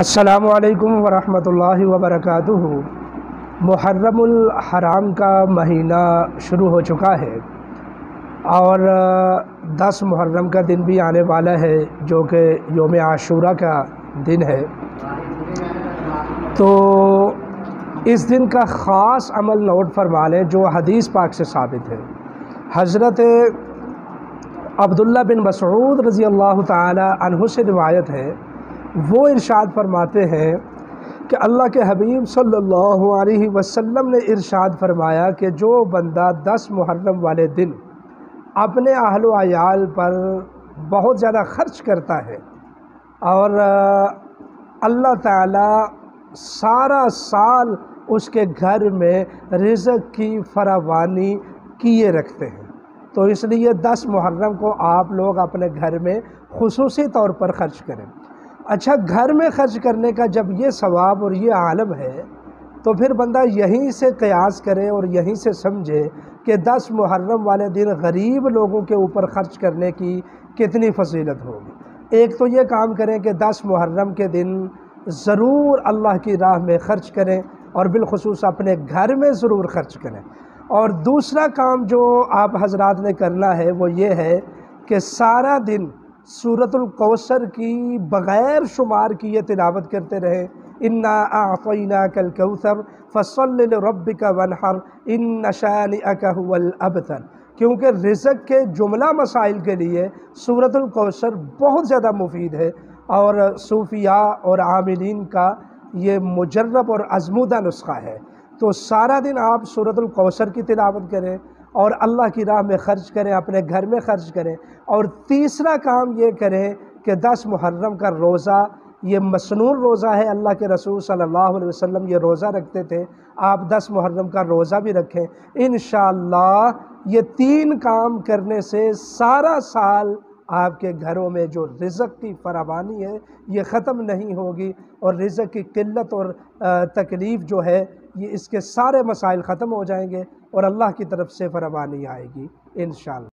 السلام علیکم ورحمۃ اللہ وبرکاتہ۔ محرم الحرام کا مہینہ شروع ہو چکا ہے اور 10 محرم کا دن بھی آنے والا ہے جو کہ یوم عاشورہ کا دن ہے۔ تو اس دن کا خاص عمل نوٹ فرما لیں جو حدیث پاک سے ثابت ہے۔ حضرت عبداللہ بن مسعود رضی اللہ تعالی عنہ سے روایت ہے، وہ ارشاد فرماتے ہیں کہ اللہ کے حبیب صلی اللہ علیہ وسلم نے ارشاد فرمایا کہ جو بندہ 10 محرم والے دن اپنے اہل و عیال پر بہت زیادہ خرچ کرتا ہے اور اللہ تعالیٰ سارا سال اس کے گھر میں رزق کی فراوانی کیے رکھتے ہیں، تو اس لیے 10 محرم کو آپ لوگ اپنے گھر میں خصوصی طور پر خرچ کریں۔ اچھا، گھر میں خرچ کرنے کا جب یہ ثواب اور یہ عالم ہے تو پھر بندہ یہیں سے قیاس کرے اور یہیں سے سمجھے کہ 10 محرم والے دن غریب لوگوں کے اوپر خرچ کرنے کی کتنی فضیلت ہوگی۔ ایک تو یہ کام کریں کہ 10 محرم کے دن ضرور اللہ کی راہ میں خرچ کریں اور بالخصوص اپنے گھر میں ضرور خرچ کریں۔ اور دوسرا کام جو آپ حضرات نے کرنا ہے وہ یہ ہے کہ سارا دن سورۃ الکوثر کی بغیر شمار کیے تلاوت کرتے رہیں۔ انا اعطیناک الکوثر فصل لربک وانحر ان شانئک هو الابتر، کیونکہ رزق کے جملہ مسائل کے لیے سورۃ الکوثر بہت زیادہ مفید ہے اور صوفیاء اور عاملین کا یہ مجرب اور آزمودہ نسخہ ہے۔ تو سارا دن آپ سورۃ الکوثر کی تلاوت کریں اور اللہ کی راہ میں خرچ کریں، اپنے گھر میں خرچ کریں۔ اور تیسرا کام یہ کریں کہ 10 محرم کا روزہ یہ مسنون روزہ ہے، اللہ کے رسول صلی اللہ علیہ وسلم یہ روزہ رکھتے تھے، آپ 10 محرم کا روزہ بھی رکھیں۔ انشاءاللہ یہ 3 کام کرنے سے سارا سال آپ کے گھروں میں جو رزق کی فراوانی ہے یہ ختم نہیں ہوگی اور رزق کی قلت اور تکلیف جو ہے یہ اس کے سارے مسائل ختم ہو جائیں گے اور اللہ کی طرف سے فراوانی آئے گی انشاءاللہ۔